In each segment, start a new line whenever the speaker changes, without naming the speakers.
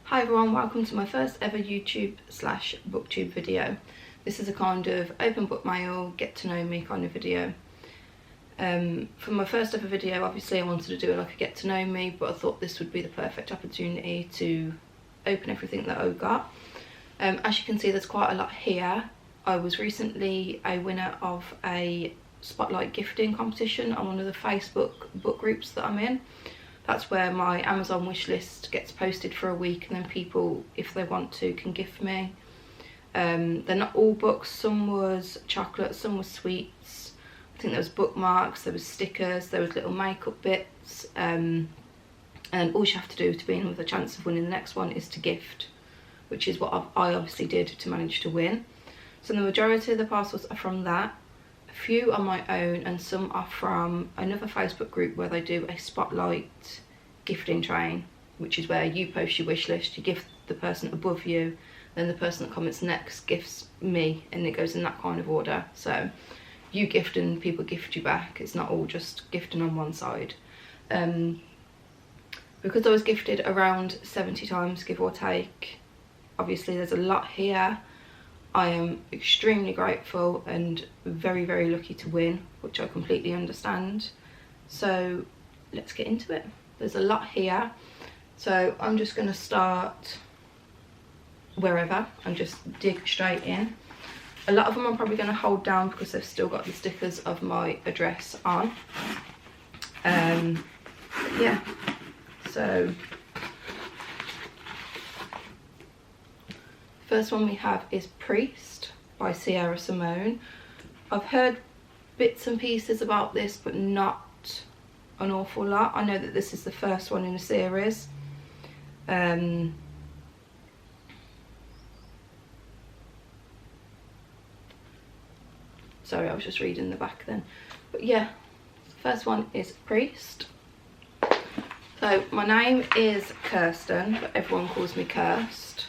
Hi everyone, welcome to my first ever YouTube / booktube video. This is a kind of open book mail, get to know me kind of video. For my first ever video, obviously I wanted to do like a get to know me, but I thought this would be the perfect opportunity to open everything that I got. As you can see, there's quite a lot here. I was recently a winner of a spotlight gifting competition on one of the Facebook book groups that I'm in. That's where my Amazon wish list gets posted for a week, and then people, if they want to, can gift me. They're not all books. Some was chocolate, some was sweets. I think there was bookmarks, there was stickers, there was little makeup bits. And all you have to do to be in with a chance of winning the next one is to gift, which is what I obviously did to manage to win. So the majority of the parcels are from that. A few are my own, and some are from another Facebook group where they do a spotlight gifting train, which is where you post your wish list, you gift the person above you, then the person that comments next gifts me, and it goes in that kind of order. So you gift and people gift you back. It's not all just gifting on one side. Because I was gifted around 70 times, give or take, obviously there's a lot here. I am extremely grateful and very, very lucky to win, which I completely understand. So let's get into it. There's a lot here. So I'm just going to start wherever and just dig straight in. A lot of them I'm probably going to hold down because they've still got the stickers of my address on. Yeah, so first one we have is Priest by Sierra Simone. I've heard bits and pieces about this, but not an awful lot. I know that this is the first one in the series. Sorry, I was just reading the back then. But yeah, the first one is Priest. So my name is Kirsten, but everyone calls me Kirst.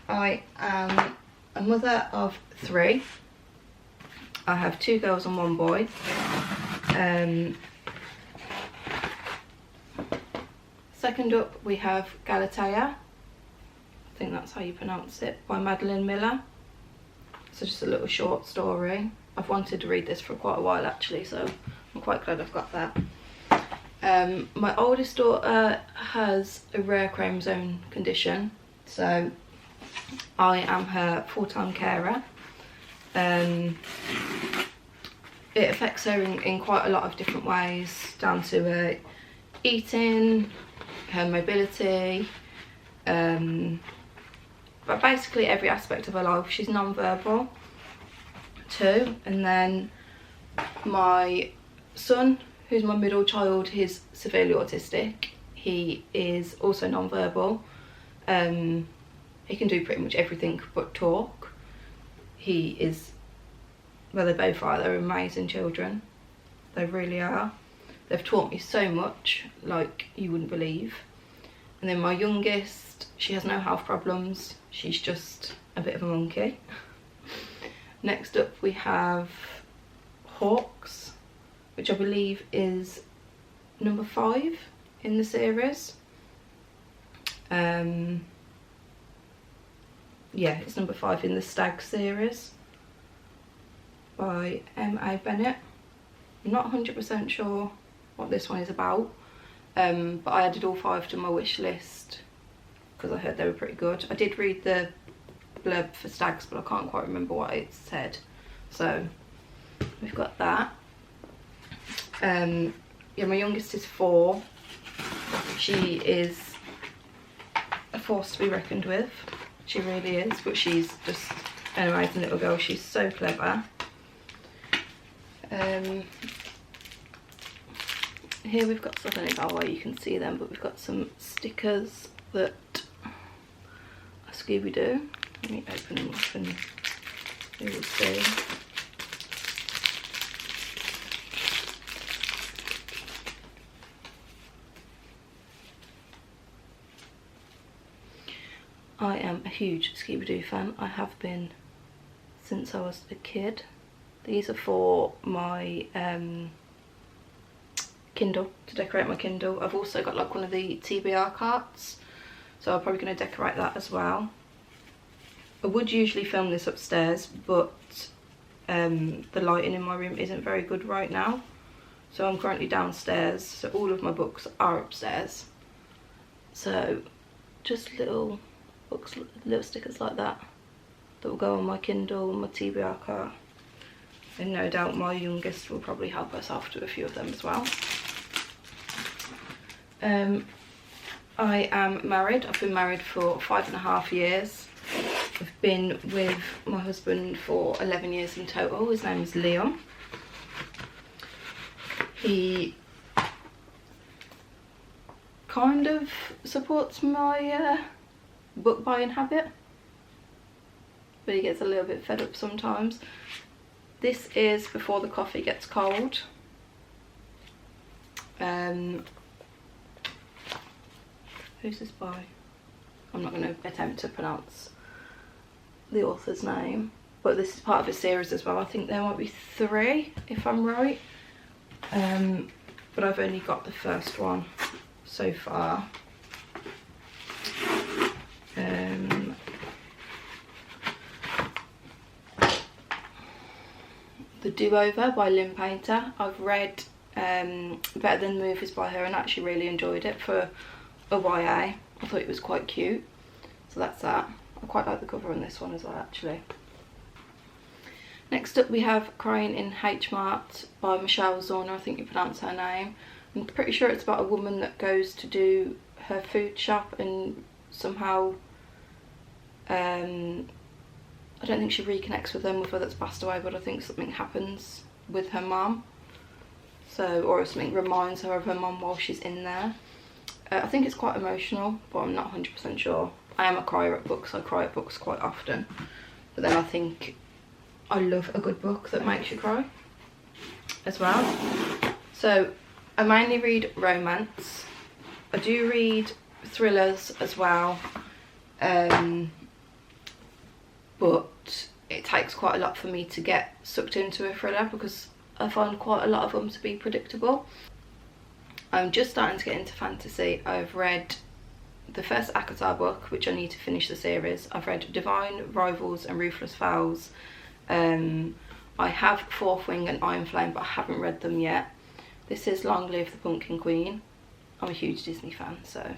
I am a mother of 3. I have 2 girls and 1 boy. Second up we have Galatea. I think that's how you pronounce it, by Madeline Miller. So just a little short story. I've wanted to read this for quite a while actually, so I'm quite glad I've got that. My oldest daughter has a rare chromosome condition, so I am her full-time carer. It affects her in quite a lot of different ways, down to her eating, her mobility, but basically every aspect of her life. She's non-verbal too. And then my son, who's my middle child, he's severely autistic. He is also non-verbal. He can do pretty much everything but talk. He is, well, they both are, they're amazing children. They really are. They've taught me so much, like you wouldn't believe. And then my youngest, she has no health problems. She's just a bit of a monkey. Next up we have Hawks, which I believe is number 5 in the series. Yeah, it's number 5 in the Stag series by M.A. Bennett. I'm not 100% sure what this one is about, but I added all 5 to my wish list because I heard they were pretty good. I did read the blurb for Stags, but I can't quite remember what it said. So we've got that. Yeah, my youngest is 4. She is a force to be reckoned with. She really is, but she's just an amazing little girl. She's so clever. Here we've got, I don't know how well you can see them, but we've got some stickers that are Scooby-Doo. Let me open them up and you will see. I am a huge Scooby-Doo fan. I have been since I was a kid. These are for my Kindle, to decorate my Kindle. I've also got like one of the TBR carts, so I'm probably going to decorate that as well. I would usually film this upstairs, but the lighting in my room isn't very good right now, so I'm currently downstairs, so all of my books are upstairs. So just little books, little stickers like that will go on my Kindle and my TBR cart, and no doubt my youngest will probably help herself to a few of them as well. I am married. I've been married for 5.5 years. I've been with my husband for 11 years in total. His name is Leon. He kind of supports my book buying habit, but he gets a little bit fed up sometimes. This is Before the Coffee Gets Cold. Who's this by? I'm not going to attempt to pronounce the author's name, but this is part of a series as well. I think there might be 3 if I'm right, but I've only got the first one so far. The Do-Over by Lynn Painter. I've read Better Than the Movies by her and actually really enjoyed it for a YA. I thought it was quite cute, so that's that. I quite like the cover on this one as well, actually. Next up we have Crying in H Mart by Michelle Zorner, I think you pronounce her name. I'm pretty sure it's about a woman that goes to do her food shop and somehow I don't think she reconnects with her mother that's passed away, but I think something happens with her mum, so, or something reminds her of her mum while she's in there. I think it's quite emotional, but I'm not 100% sure. I am a crier at books. I cry at books quite often, but then I think I love a good book that makes you cry as well. So I mainly read romance. I do read thrillers as well, but it takes quite a lot for me to get sucked into a thriller because I find quite a lot of them to be predictable. I'm just starting to get into fantasy. I've read the first ACOTAR book, which I need to finish the series. I've read Divine, Rivals and Ruthless Vows. I have Fourth Wing and Iron Flame, but I haven't read them yet. This is Long Live the Pumpkin Queen. I'm a huge Disney fan, so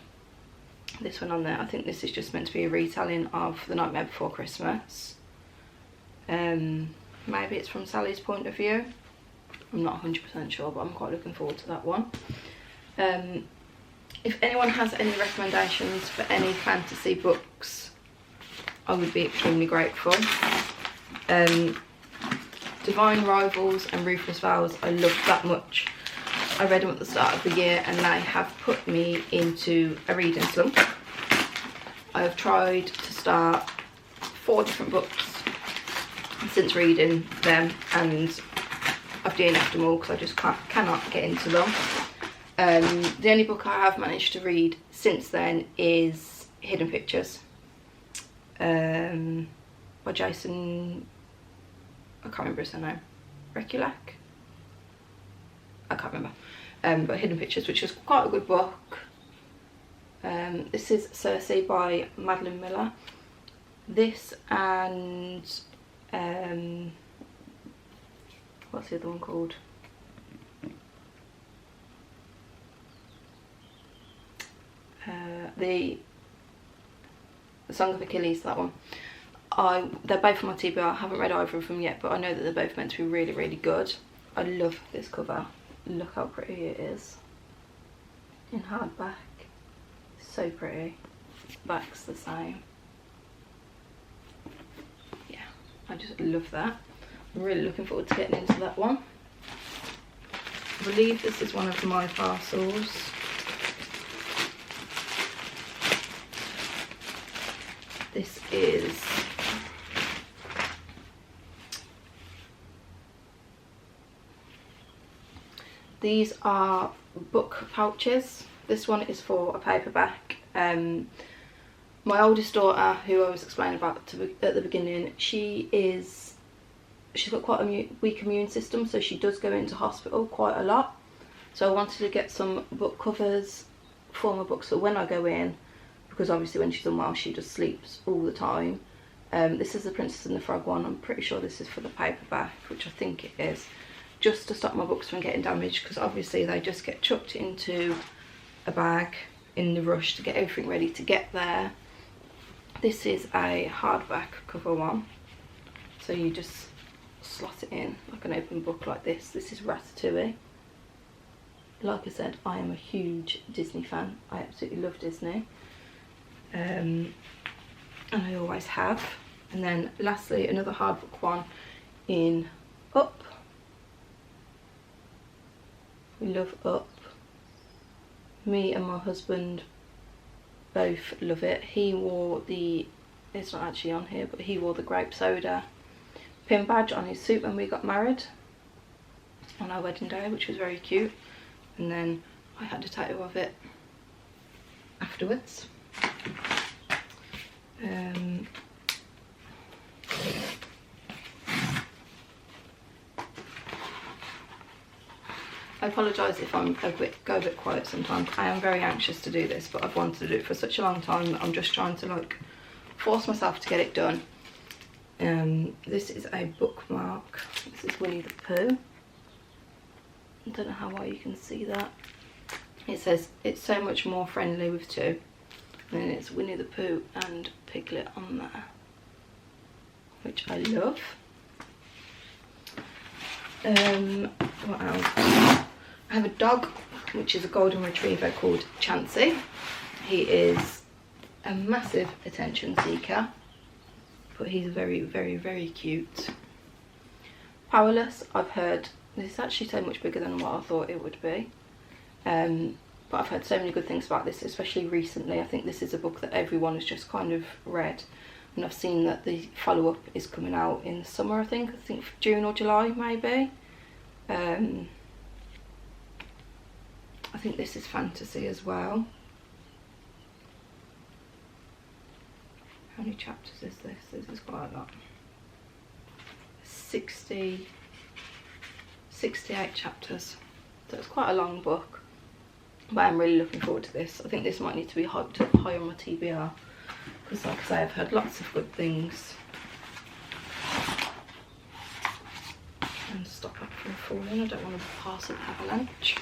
this one on there. I think this is just meant to be a retelling of The Nightmare Before Christmas. Maybe it's from Sally's point of view. I'm not 100% sure, but I'm quite looking forward to that one. If anyone has any recommendations for any fantasy books, I would be extremely grateful. Divine, Rivals and Ruthless Vows I loved that much. I read them at the start of the year and they have put me into a reading slump. I have tried to start 4 different books since reading them and I've DNF'd them all because I just cannot get into them. The only book I have managed to read since then is Hidden Pictures by Jason, I can't remember his surname, Rekulak? I can't remember. But Hidden Pictures, which is quite a good book. This is Circe by Madeline Miller. This and what's the other one called? The Song of Achilles, that one. They're both on my TBR. I haven't read either of them yet, but I know that they're both meant to be really, really good. I love this cover. Look how pretty it is in hardback. So pretty. Back's the same. Yeah, I just love that. I'm really looking forward to getting into that one. I believe this is one of my parcels. This is these are book pouches. This one is for a paperback. My oldest daughter, who I was explaining about at the beginning, she's got quite a weak immune system, so she does go into hospital quite a lot. So I wanted to get some book covers for my books, so when I go in, because obviously when she's unwell she just sleeps all the time. This is the Princess and the Frog one. I'm pretty sure this is for the paperback, which I think it is, just to stop my books from getting damaged, because obviously they just get chucked into a bag in the rush to get everything ready to get there. This is a hardback cover one, so you just slot it in like an open book like this. This is Ratatouille. Like I said, I am a huge Disney fan. I absolutely love Disney, and I always have. And then lastly, another hardbook one in Up. We love Up. Me and my husband both love it. He wore the, it's not actually on here, but he wore the grape soda pin badge on his suit when we got married on our wedding day, which was very cute. And then I had a tattoo of it afterwards. I apologise if I'm go a bit quiet sometimes. I am very anxious to do this, but I've wanted to do it for such a long time that I'm just trying to like force myself to get it done. This is a bookmark. This is Winnie the Pooh. I don't know how well you can see that. It says it's so much more friendly with two. And then it's Winnie the Pooh and Piglet on there, which I love. What else? I have a dog, which is a golden retriever called Chansey. He is a massive attention seeker, but he's very, very, very cute. Powerless, I've heard, this is actually so much bigger than what I thought it would be. But I've heard so many good things about this, especially recently. I think this is a book that everyone has just kind of read. And I've seen that the follow-up is coming out in the summer, I think June or July maybe. I think this is fantasy as well. How many chapters is this? This is quite a lot. 68 chapters. So it's quite a long book. But I'm really looking forward to this. I think this might need to be hyped up high on my TBR. Because like I say, I've heard lots of good things. And stop it from falling. I don't want to pass an avalanche.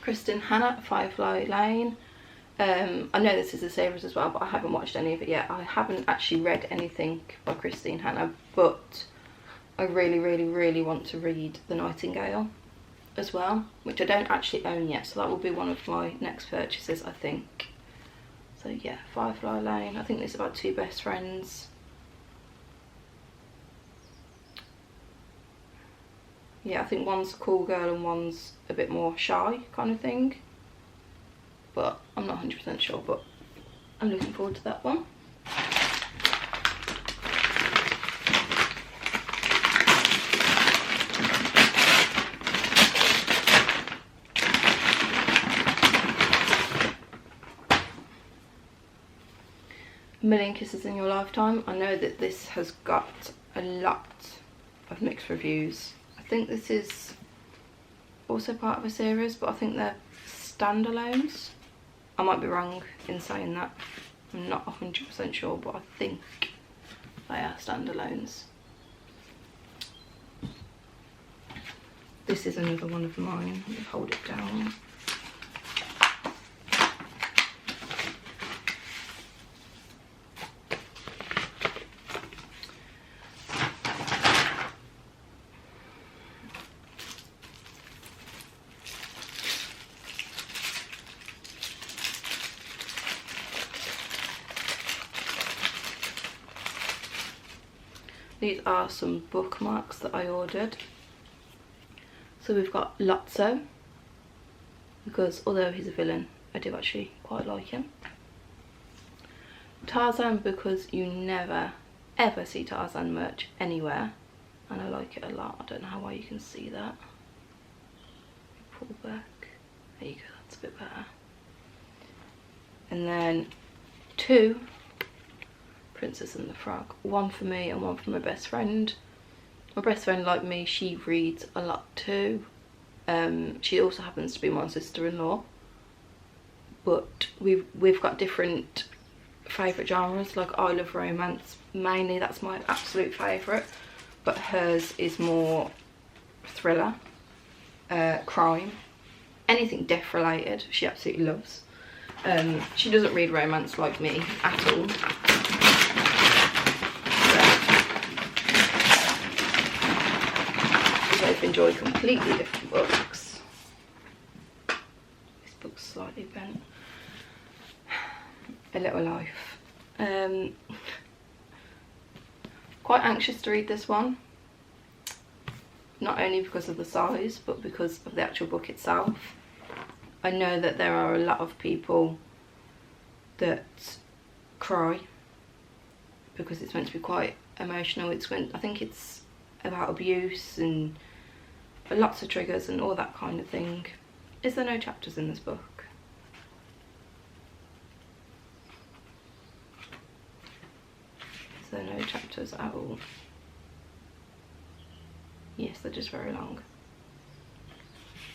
Kristin Hannah, Firefly Lane. I know this is a series as well, but I haven't watched any of it yet. I haven't actually read anything by Kristin Hannah, but I really, really, really want to read The Nightingale as well, which I don't actually own yet, so that will be one of my next purchases, I think. So yeah, Firefly Lane. I think it's about two best friends. Yeah, I think one's a cool girl and one's a bit more shy kind of thing. But I'm not 100% sure, but I'm looking forward to that one. Million Kisses in Your Lifetime. I know that this has got a lot of mixed reviews. I think this is also part of a series, but I think they're standalones. I might be wrong in saying that. I'm not 100% sure, but I think they are standalones. This is another one of mine. Let me hold it down. These are some bookmarks that I ordered. So we've got Lotso, because although he's a villain, I do actually quite like him. Tarzan, because you never ever see Tarzan merch anywhere, and I like it a lot. I don't know how well you can see that. Pull back. There you go, that's a bit better. And then two Princess and the Frog, one for me and one for my best friend. My best friend, like me, she reads a lot too. She also happens to be my sister-in-law, but we've got different favourite genres. Like, I love romance mainly, that's my absolute favourite, but hers is more thriller, crime, anything death related she absolutely loves. She doesn't read romance like me at all. We both enjoy completely different books. This book's slightly bent. A Little Life. Quite anxious to read this one, not only because of the size but because of the actual book itself. I know that there are a lot of people that cry because it's meant to be quite emotional. I think it's about abuse and lots of triggers and all that kind of thing. Is there no chapters in this book? Is there no chapters at all? Yes, they're just very long.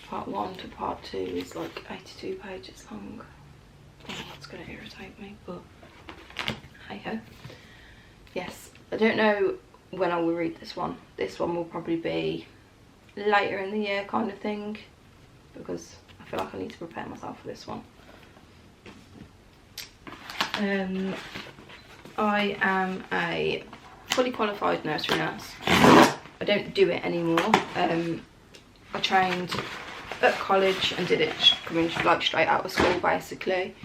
Part 1 to part 2 is like 82 pages long. Oh, that's going to irritate me, but hey ho. Yes, I don't know when I will read this one. This one will probably be later in the year kind of thing, because I feel like I need to prepare myself for this one. I am a fully qualified nursery nurse. I don't do it anymore. I trained at college and did it coming like straight out of school basically.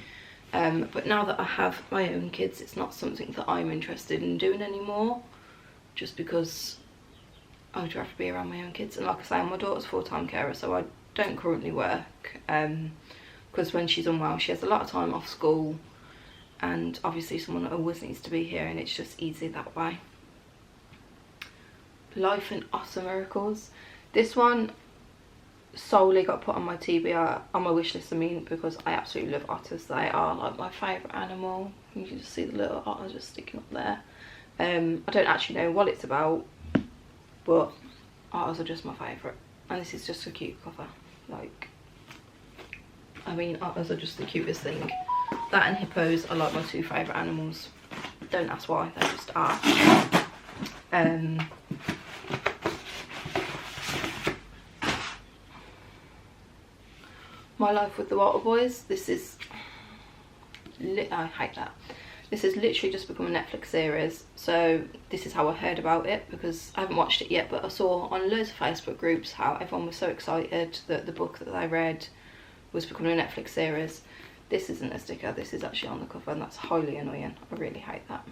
But now that I have my own kids, it's not something that I'm interested in doing anymore, just because I would rather be around my own kids. And like I say, my daughter's full-time carer, so I don't currently work, because when she's unwell she has a lot of time off school, and obviously someone always needs to be here, and it's just easy that way. Life and Otter Miracles. This one solely got put on my TBR, on my wish list, I mean, because I absolutely love otters. They are like my favourite animal. You can just see the little otter just sticking up there. I don't actually know what it's about, but otters are just my favourite, and this is just a cute cover. Like, I mean, otters are just the cutest thing. That and hippos are like my two favourite animals. Don't ask why, they just are. My Life with the Water Boys. This is I hate that. This has literally just become a Netflix series, so this is how I heard about it, because I haven't watched it yet, but I saw on loads of Facebook groups how everyone was so excited that the book that they read was becoming a Netflix series. This isn't a sticker, this is actually on the cover, and that's highly annoying. I really hate that.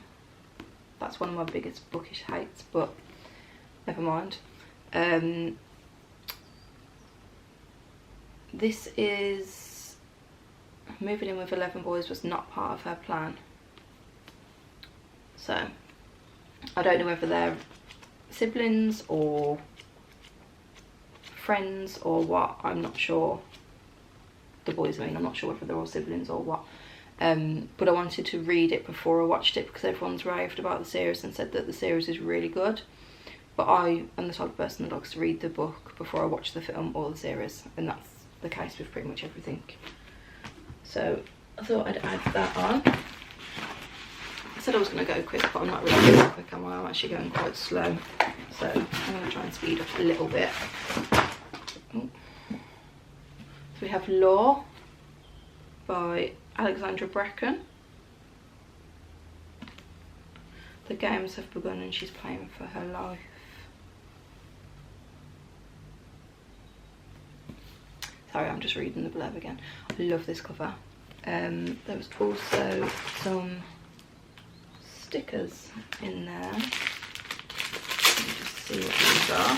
That's one of my biggest bookish hates, but never mind. This is moving in with 11 boys was not part of her plan. So I don't know whether they're siblings or friends or what. I'm not sure. The boys, I mean, I'm not sure whether they're all siblings or what. But I wanted to read it before I watched it, because everyone's raved about the series and said that the series is really good. But I am the type of person that likes to read the book before I watch the film or the series, and that's the case with pretty much everything. So I thought I'd add that on. I said I was going to go quick, but I'm not really going quick, am I? I'm actually going quite slow, so I'm going to try and speed up a little bit. So we have Law by Alexandra Bracken. The games have begun and she's playing for her life. Sorry, I'm just reading the blurb again. I love this cover. There was also some stickers in there. Let me just see what these are.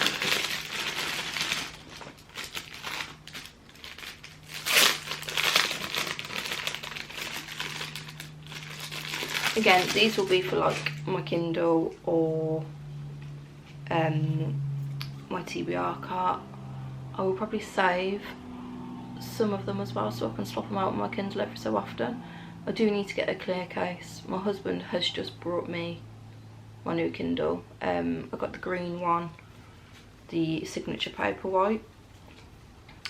Again, these will be for like my Kindle or my TBR cart. I will probably save some of them as well, so I can swap them out on my Kindle every so often. I do need to get a clear case. My husband has just brought me my new Kindle. I got the green one the signature paperwhite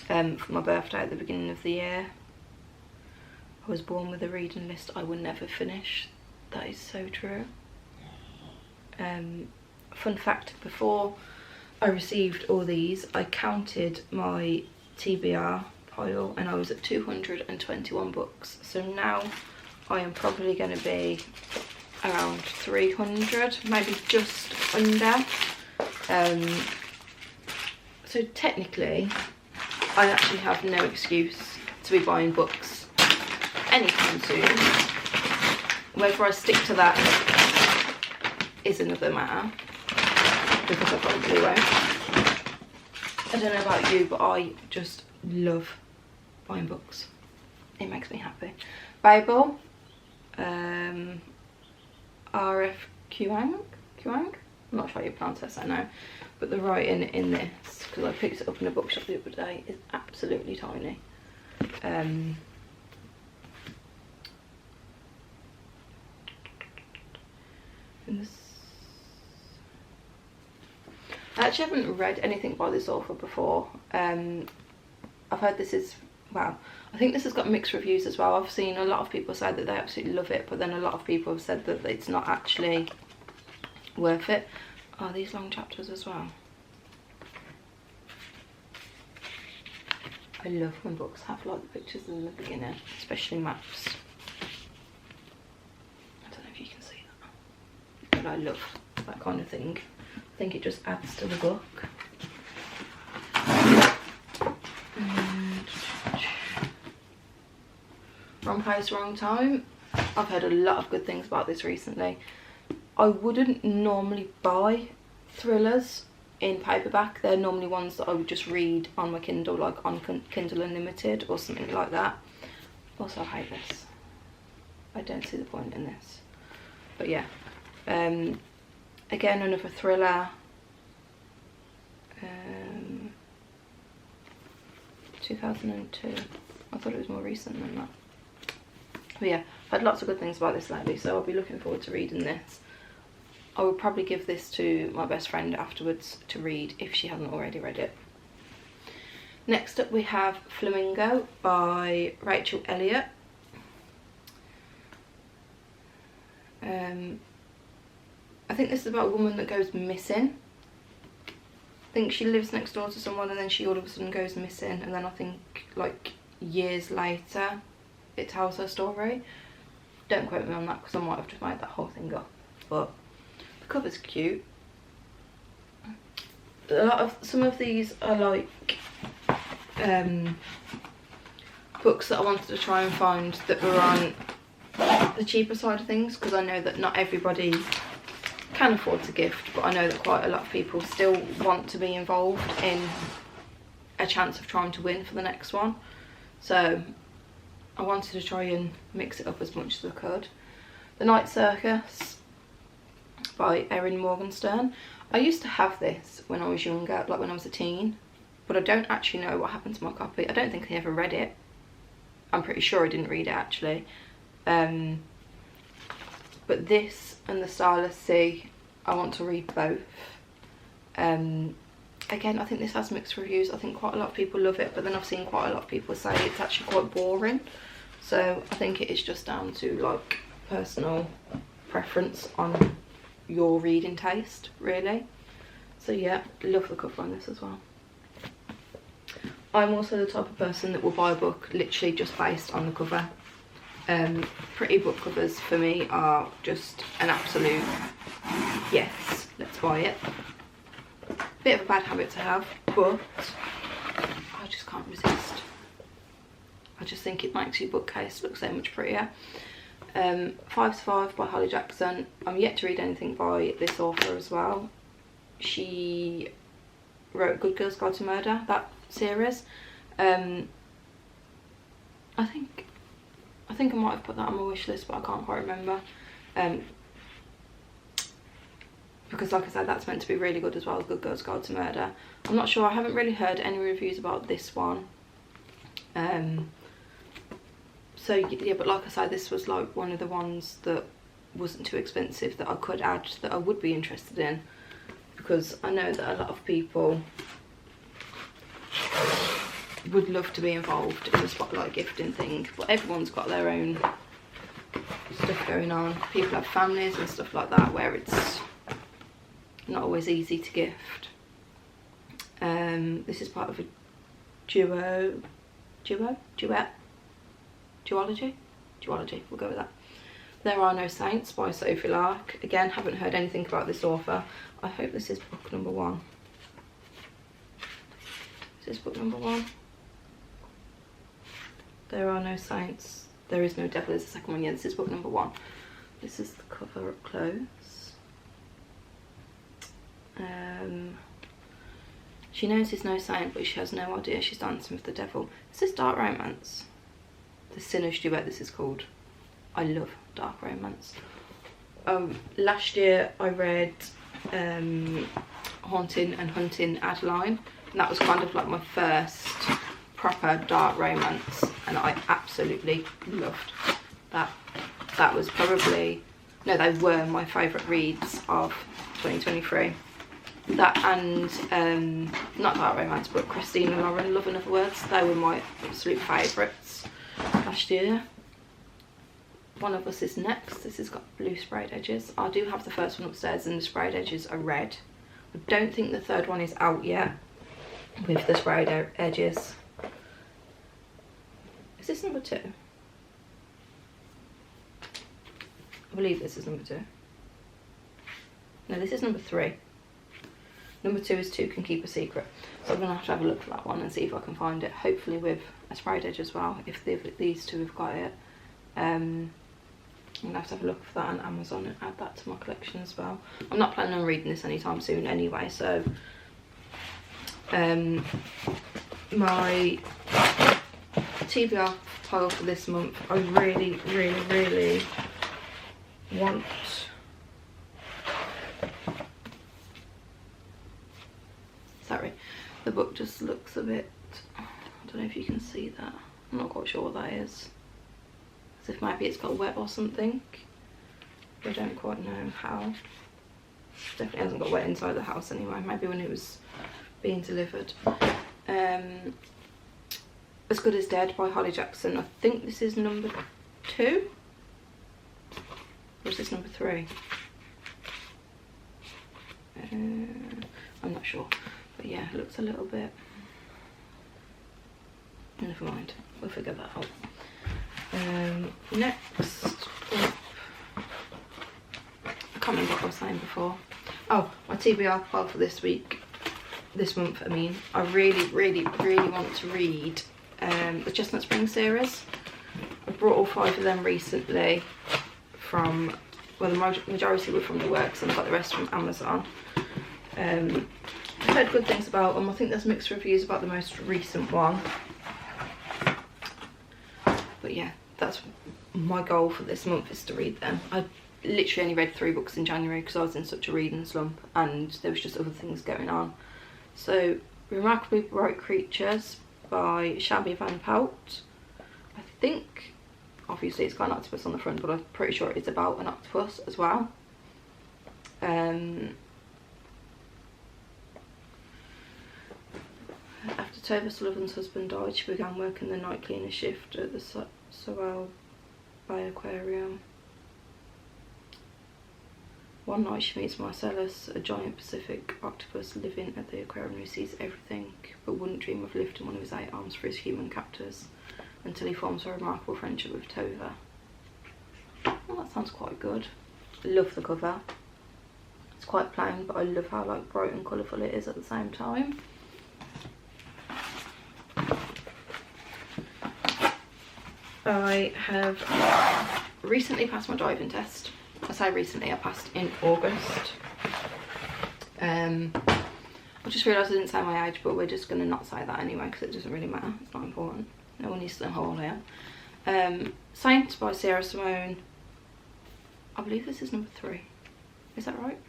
for my birthday at the beginning of the year. I was born with a reading list I will never finish. That is so true. Fun fact, before I received all these, I counted my TBR pile and I was at 221 books. So now I am probably going to be around 300, maybe just under. So technically, I actually have no excuse to be buying books anytime soon. Whether I stick to that is another matter, because I probably won't. I don't know about you, but I just love buying books. It makes me happy. Bible, RF Kuang? I'm not sure how you pronounce this, I know. But the writing in this, because I picked it up in a bookshop the other day, is absolutely tiny. And this, I actually haven't read anything by this author before. I've heard this is, wow, I think this has got mixed reviews as well. I've seen a lot of people say that they absolutely love it, but then a lot of people have said that it's not actually worth it. Oh, these long chapters as well. I love when books have like the pictures in the beginning, especially maps. I don't know if you can see that, but I love that kind of thing. I think it just adds to the book. Wrong Place, Wrong Time. I've heard a lot of good things about this recently. I wouldn't normally buy thrillers in paperback. They're normally ones that I would just read on my Kindle, like on Kindle Unlimited or something like that. Also, I hate this. I don't see the point in this. But yeah. Again, another thriller. 2002. I thought it was more recent than that. But yeah, I've heard lots of good things about this lately, so I'll be looking forward to reading this. I will probably give this to my best friend afterwards to read if she hasn't already read it. Next up we have Flamingo by Rachel Elliott. I think this is about a woman that goes missing. I think she lives next door to someone and then she all of a sudden goes missing, and then I think like years later it tells her story. Don't quote me on that because I might have just made that whole thing up, but the cover's cute. Some of these are like books that I wanted to try and find that were on the cheaper side of things, because I know that not everybody can afford to gift, but I know that quite a lot of people still want to be involved in a chance of trying to win for the next one. So I wanted to try and mix it up as much as I could. The Night Circus by Erin Morgenstern. I used to have this when I was younger, like when I was a teen, but I don't actually know what happened to my copy. I don't think I ever read it. I'm pretty sure I didn't read it actually. But this and The Starless Sea, I want to read both. Again, I think this has mixed reviews. I think quite a lot of people love it, but then I've seen quite a lot of people say it's actually quite boring. So I think it is just down to like personal preference on your reading taste, really. So yeah, love the cover on this as well. I'm also the type of person that will buy a book literally just based on the cover. Pretty book covers for me are just an absolute yes, let's buy it. Bit of a bad habit to have, but I just can't resist. I just think it makes your bookcase look so much prettier. 5 to 5 by Holly Jackson. I'm yet to read anything by this author as well. She wrote Good Girls Guide to Murder, that series. I think I might have put that on my wish list, but I can't quite remember. Because like I said, that's meant to be really good as well as Good Girls Guide to Murder. I'm not sure, I haven't really heard any reviews about this one. So yeah, but like I said, this was like one of the ones that wasn't too expensive that I could add, that I would be interested in. because I know that a lot of people would love to be involved in the spotlight gifting thing, but everyone's got their own stuff going on. People have families and stuff like that where it's not always easy to gift. This is part of a duology, we'll go with that. There Are No Saints by Sophie Lark. Again, haven't heard anything about this author. I hope this is book number 1. Is this book number 1? There Are No Saints, There Is No Devil is the second one. Yeah, this is book number 1. This is the cover up close. She knows he's no saint, but she has no idea she's dancing with the devil. Is this dark romance? The Sinner's Duet, this is called. I love dark romance. Last year I read Haunting and Hunting Adeline, and that was kind of like my first proper dark romance, and I absolutely loved that. That was probably, no, they were my favourite reads of 2023. That and not dark romance, but Christine and Lauren, Love in Other Words, they were my absolute favourites last year. One of Us is next. This has got blue sprayed edges. I do have the first one upstairs and the sprayed edges are red. I don't think the third one is out yet with the sprayed edges. Is this number 2? I believe this is number 2. No, this is number 3. Number 2 is 2 Can Keep a Secret. So I'm going to have a look for that one and see if I can find it. Hopefully with a sprayed edge as well, if these two have got it. I'm going to have a look for that on Amazon and add that to my collection as well. I'm not planning on reading this anytime soon anyway, so my TBR pile for this month, I really want the book just looks a bit, I don't know if you can see that, I'm not quite sure what that is, as if maybe it's got wet or something, I don't quite know how. Definitely hasn't got wet inside the house anyway, maybe when it was being delivered. As Good as Dead by Holly Jackson. I think this is number 2, or is this number 3? I'm not sure, but yeah, it looks a little bit, never mind, we'll figure that out. Next up, I can't remember what I was saying before. Oh, my TBR pile for this month, I mean. I really want to read the Chestnut Spring series. I brought all 5 of them recently from, well, the majority were from the works and I got the rest from Amazon. I've heard good things about them. I think there's mixed reviews about the most recent one. But yeah, that's my goal for this month, is to read them. I literally only read 3 books in January because I was in such a reading slump and there was just other things going on. So, Remarkably Bright Creatures by Shabby Van Pelt. I think, obviously it's got an octopus on the front, but I'm pretty sure it's about an octopus as well. After Tova Sullivan's husband died, she began working the night cleaner shift at the Sewell Bay Aquarium. One night she meets Marcellus, a giant Pacific octopus living at the aquarium who sees everything but wouldn't dream of lifting one of his 8 arms for his human captors, until he forms a remarkable friendship with Tova. Well, that sounds quite good. Love the cover. It's quite plain, but I love how like bright and colourful it is at the same time. I have recently passed my driving test. I say recently, I passed in August. I just realised I didn't say my age, but we're just going to not say that anyway because it doesn't really matter. It's not important. No one needs to know how old I am. Saint by Sarah Simone. I believe this is number 3. Is that right?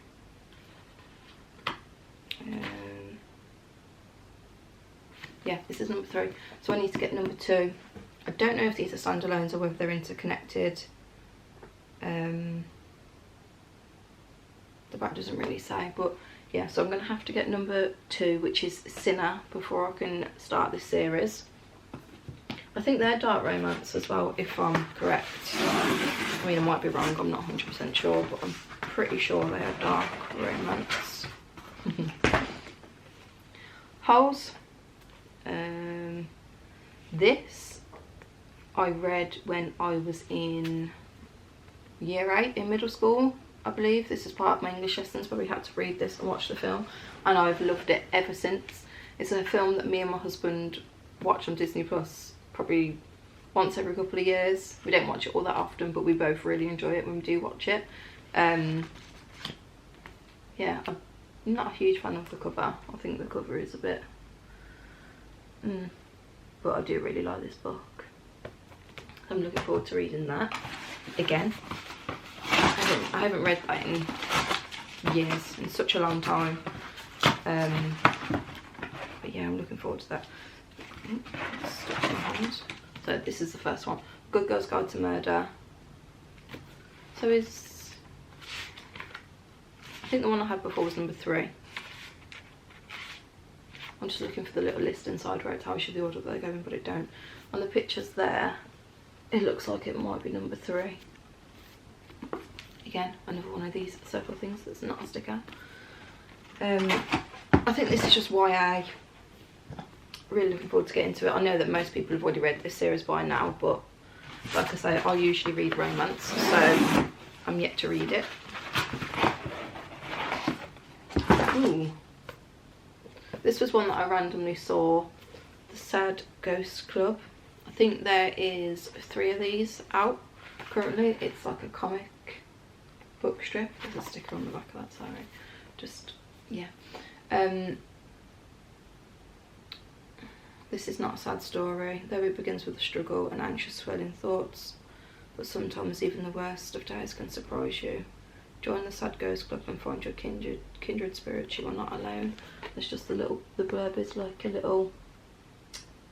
Yeah, this is number 3. So I need to get number 2. I don't know if these are standalones or whether they're interconnected. the back doesn't really say, but yeah, so I'm going to have to get number 2, which is Sinner, before I can start this series. I think they're dark romance as well, if I'm correct. I mean, I might be wrong, I'm not 100% sure, but I'm pretty sure they are dark romance. Holes. This I read when I was in year 8 in middle school, I believe. This is part of my English lessons where we had to read this and watch the film, and I've loved it ever since. It's a film that me and my husband watch on Disney Plus probably once every couple of years. We don't watch it all that often, but we both really enjoy it when we do watch it. Yeah, I'm not a huge fan of the cover. I think the cover is a bit but I do really like this book. I'm looking forward to reading that again. I haven't read that in years, in such a long time. But yeah, I'm looking forward to that. Stuck in my hand. So this is the first one, Good Girl's Guide to Murder. So I think the one I had before was number 3. I'm just looking for the little list inside where it tells you the order that they're going, but it don't. On the pictures there, it looks like it might be number 3. Again, another one of these circle things that's not a sticker. I think this is just YA. Really looking forward to getting into it. I know that most people have already read this series by now, but like I say, I usually read romance, so I'm yet to read it. Ooh. This was one that I randomly saw, The Sad Ghost Club. I think there is 3 of these out currently. It's like a comic book strip. There's a sticker on the back of that, sorry. Just, yeah. This is not a sad story, though it begins with a struggle and anxious swirling thoughts, but sometimes even the worst of days can surprise you. Join the Sad Ghost Club and find your kindred spirits. You are not alone. There's just the blurb is like a little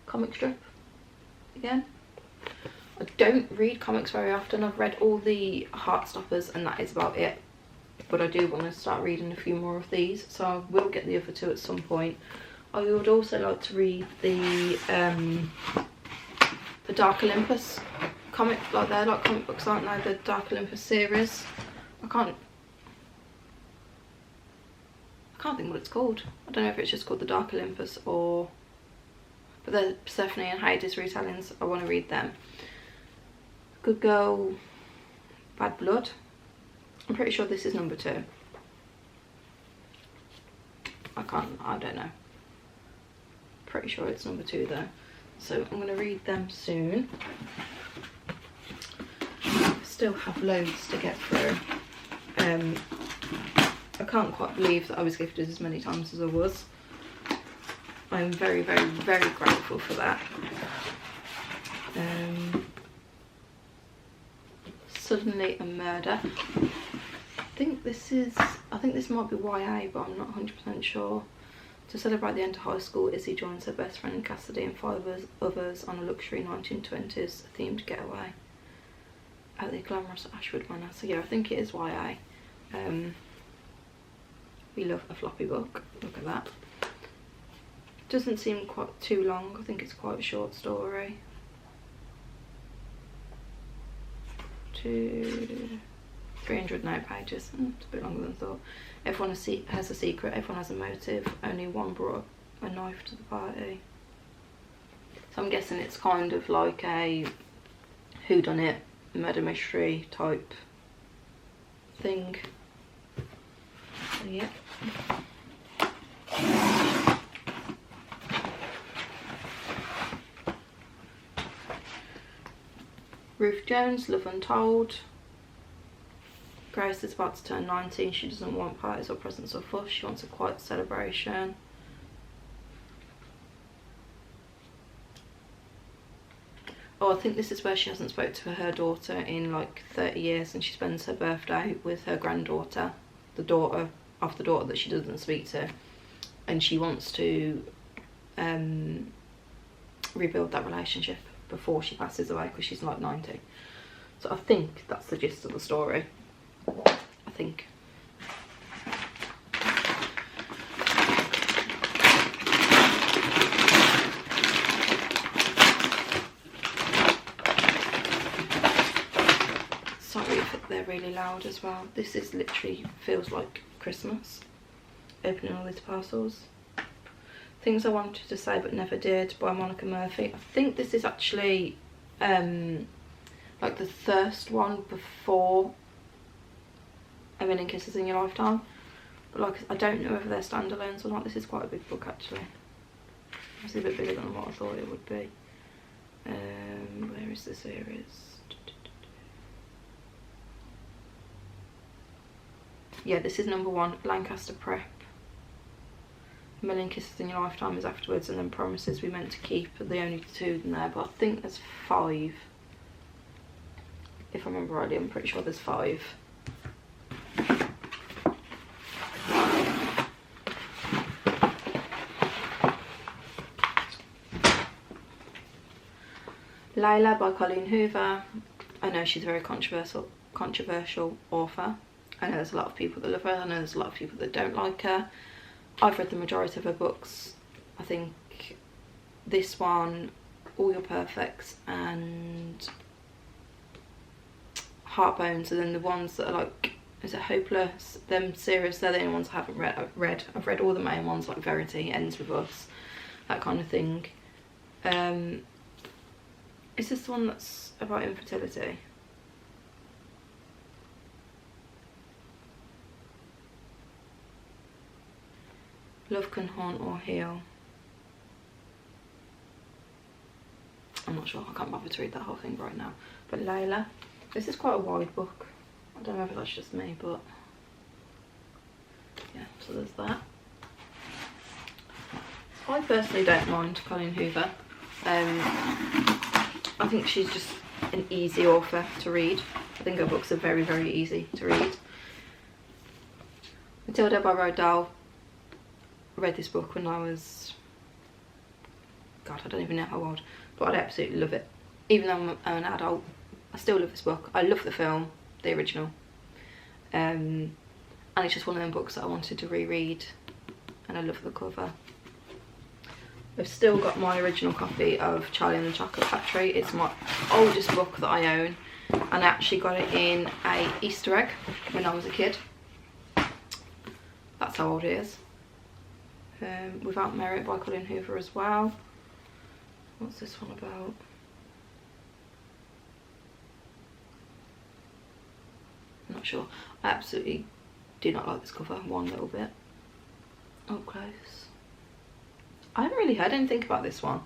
comic strip again. I don't read comics very often. I've read all the Heartstoppers and that is about it, but I do want to start reading a few more of these, so I will get the other 2 at some point. I would also like to read the Dark Olympus comic, like they're like comic books, aren't they? The Dark Olympus series. I can't think what it's called. I don't know if it's just called the Dark Olympus or, but the Persephone and Hades retellings, I want to read them. Good Girl, Bad Blood. I'm pretty sure this is number 2. I don't know. Pretty sure it's number 2 though. So I'm going to read them soon. Still have loads to get through. I can't quite believe that I was gifted as many times as I was. I'm very, very, very grateful for that. Suddenly a Murder. I think this might be YA, but I'm not 100% sure. To celebrate the end of high school, Izzy joins her best friend Cassidy and 5 others on a luxury 1920s themed getaway at the glamorous Ashwood Manor. So yeah, I think it is YA. We love a floppy book. Look at that. Doesn't seem quite too long. I think it's quite a short story. 309 pages. It's a bit longer than I thought. Everyone has a secret. Everyone has a motive. Only one brought a knife to the party. So I'm guessing it's kind of like a whodunit, murder mystery type thing. So yeah. Ruth Jones, Love Untold. Grace is about to turn 19. She doesn't want parties or presents or fuss. She wants a quiet celebration. Oh, I think this is where she hasn't spoke to her daughter in like 30 years, and she spends her birthday with her granddaughter, the daughter of the daughter that she doesn't speak to, and she wants to rebuild that relationship before she passes away because she's like 90. So I think that's the gist of the story. I think. really loud as well. This is literally feels like Christmas. Opening all these parcels. Things I wanted to say but never did by Monica Murphy. I think this is actually like the first one before A Million Kisses in Your Lifetime. But like, I don't know whether they're standalones or not. This is quite a big book actually. It's a bit bigger than what I thought it would be. Where is the series? Yeah, this is number 1, Lancaster Prep. A Million Kisses in Your Lifetime is afterwards, and then Promises We Meant to Keep are the only 2 in there, but I think there's 5. If I remember rightly, I'm pretty sure there's 5. Layla by Colleen Hoover. I know she's a very controversial author. I know there's a lot of people that love her, I know there's a lot of people that don't like her. I've read the majority of her books. I think this one, All Your Perfects and Heartbones, and then the ones that are like, is it Hopeless? Them series, they're the only ones I haven't read. I've read all the main ones like Verity, Ends With Us, that kind of thing. Is this the one that's about infertility? Love Can Haunt or Heal. I'm not sure, I can't bother to read that whole thing right now. But Layla, this is quite a wide book. I don't know if that's just me, but yeah, so there's that. I personally don't mind Colleen Hoover. I think she's just an easy author to read. I think her books are very, very easy to read. Matilda by Rodell. I read this book when I was, God, I don't even know how old, but I'd absolutely love it. Even though I'm an adult, I still love this book. I love the film, the original, and it's just one of them books that I wanted to reread, and I love the cover. I've still got my original copy of Charlie and the Chocolate Factory. It's my oldest book that I own, and I actually got it in a Easter egg when I was a kid. That's how old it is. Without Merit by Colleen Hoover as well. What's this one about? I'm not sure. I absolutely do not like this cover one little bit. Up close. I haven't really heard anything about this one.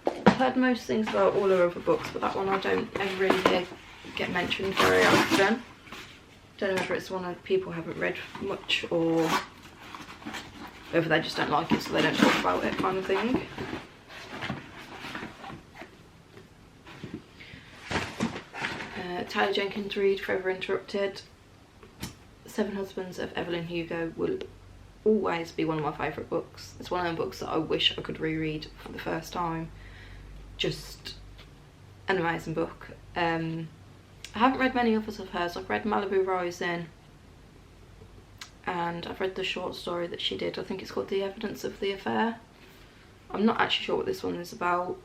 I've heard most things about all her other books, but that one I don't ever really hear get mentioned very often. Don't know whether it's one that people haven't read much or whether they just don't like it so they don't talk about it, kind of thing. Taylor Jenkins Reid, Forever Interrupted. Seven Husbands of Evelyn Hugo will always be one of my favourite books. It's one of them books that I wish I could reread for the first time. Just an amazing book. I haven't read many others of hers. I've read Malibu Rising, and I've read the short story that she did. I think it's called The Evidence of the Affair. I'm not actually sure what this one is about.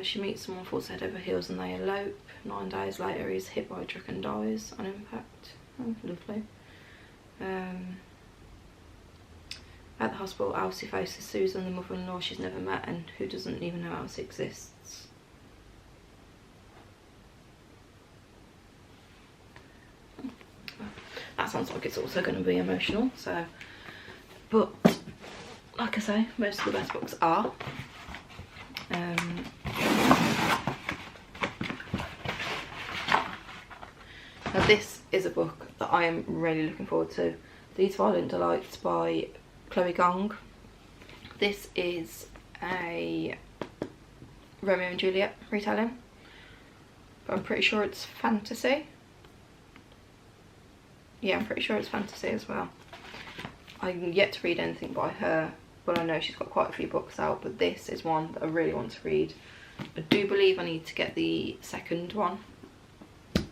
She meets someone, falls head over heels, and they elope. 9 days later he's hit by a truck and dies on impact. Oh, lovely. At the hospital, Elsie faces Susan, the mother-in-law she's never met and who doesn't even know Elsie exists. That sounds like it's also going to be emotional, so, but like I say, most of the best books are. Now this is a book that I am really looking forward to. These Violent Delights by Chloe Gong. This is a Romeo and Juliet retelling, but I'm pretty sure it's fantasy. Yeah, I'm pretty sure it's fantasy as well. I'm yet to read anything by her, but I know she's got quite a few books out, but this is one that I really want to read. I do believe I need to get the second one.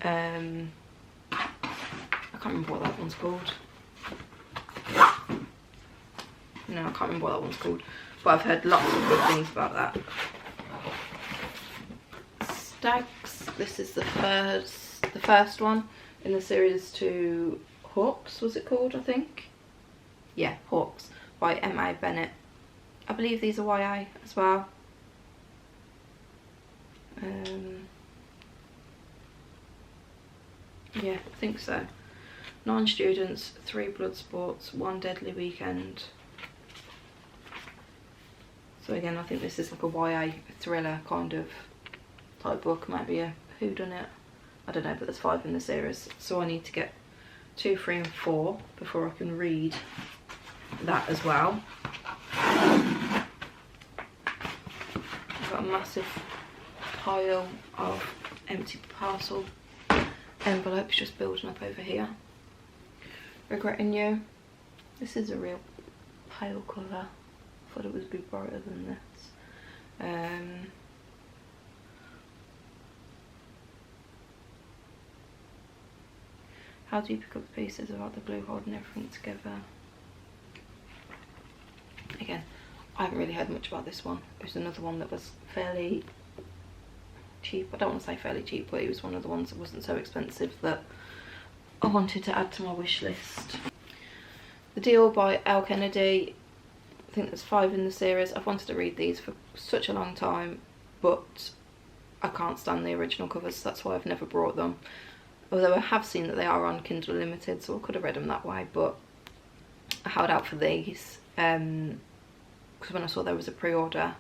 I can't remember what that one's called. No, I can't remember what that one's called. but I've heard lots of good things about that. Stags, this is the first one in the series to Hawks, was it called, I think? Yeah, Hawks, by M.A. Bennett. I believe these are YA as well. Yeah, I think so. 9 students, 3 blood sports, 1 deadly weekend. So again, I think this is like a YA thriller kind of type book, maybe a whodunit. I don't know, but there's 5 in the series, so I need to get 2, 3 and 4 before I can read that as well. I've got a massive pile of empty parcel envelopes just building up over here. Regretting You. This is a real pale colour. I thought it would be brighter than this. How do you pick up the pieces without the glue holding everything together? Again, I haven't really heard much about this one. It was another one that was fairly cheap. I don't want to say fairly cheap, but it was one of the ones that wasn't so expensive that I wanted to add to my wish list. The Deal by L. Kennedy. I think there's 5 in the series. I've wanted to read these for such a long time, but I can't stand the original covers, so that's why I've never brought them. Although I have seen that they are on Kindle Limited, so I could have read them that way, but I held out for these because when I saw there was a pre-order,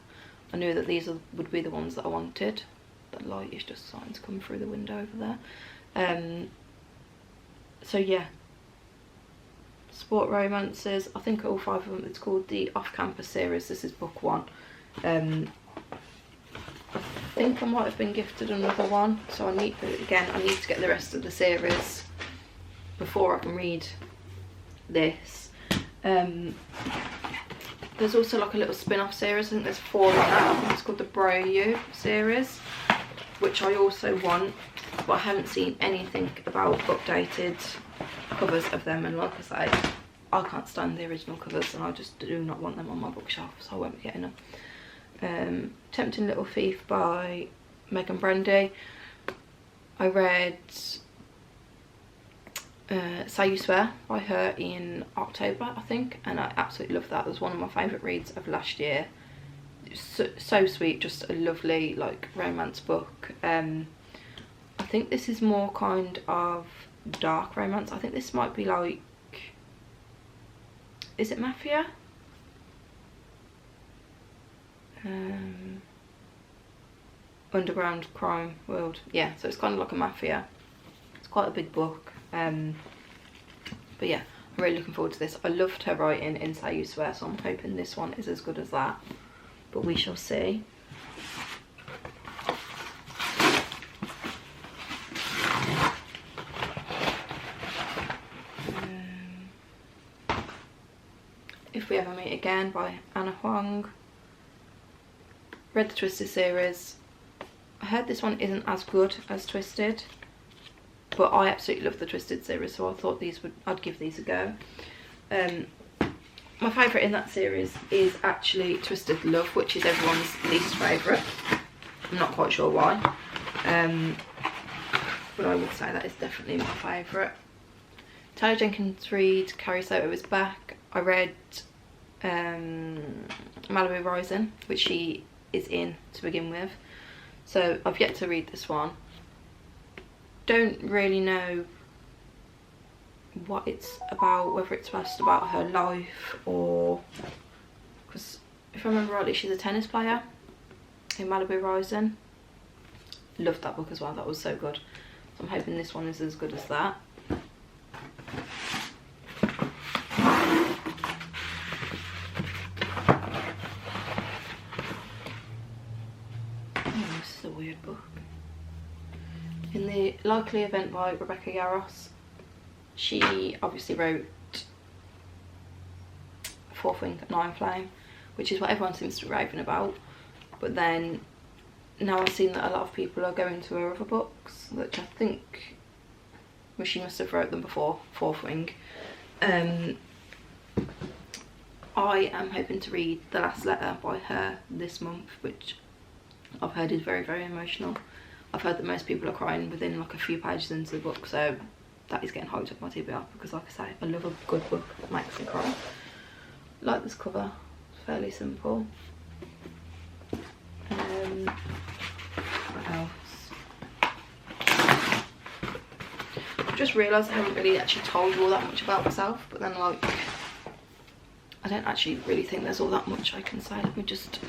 I knew that these would be the ones that I wanted. That light is just starting to come through the window over there. So yeah, sport romances. I think all 5 of them. It's called the Off-Campus series. This is book 1. I think I might have been gifted another one, so I need to get the rest of the series before I can read this. There's also like a little spin-off series. I think there's 4 in that. I think it's called the Bro You series, which I also want, but I haven't seen anything about updated covers of them, and like I say, I can't stand the original covers and I just do not want them on my bookshelf, so I won't be getting them. Tempting Little Thief by Megan Brandy. I read Say You Swear by her in October, I think, and I absolutely love that. It was one of my favourite reads of last year. So sweet, just a lovely like romance book. I think this is more kind of dark romance. I think this might be like, is it Mafia? Underground crime world. Yeah, so it's kind of like a Mafia. It's quite a big book. But yeah, I'm really looking forward to this. I loved her writing in Say You Swear, so I'm hoping this one is as good as that, but we shall see. If We Ever Meet Again by Anna Huang. Read the Twisted series. I heard this one isn't as good as Twisted, but I absolutely love the Twisted series, so I thought I'd give these a go. My favourite in that series is actually Twisted Love, which is everyone's least favourite. I'm not quite sure why, but I would say that is definitely my favourite. Taylor Jenkins Reid, Carrie Soto Is Back. I read Malibu Rising, which she is in to begin with, so I've yet to read this one. Don't really know what it's about, whether it's just about her life or, because if I remember rightly, she's a tennis player in Malibu Rising. Loved that book as well, that was so good. So I'm hoping this one is as good as that. Oh, this is a weird book. In the Likely Event by Rebecca Yarros. She obviously wrote Fourth Wing, Nine Flame, which is what everyone seems to be raving about. But then now I've seen that a lot of people are going to her other books, which I think, well, she must have wrote them before Fourth Wing. I I am hoping to read The Last Letter by her this month, which I've heard is very, very emotional. I've heard that most people are crying within like a few pages into the book, so that is getting hyped up my TBR, because like I say, I love a good book that makes me cry. Like this cover, it's fairly simple. What else? I've just realised I haven't really actually told you all that much about myself, but then like, I don't actually really think there's all that much I can say. Let me just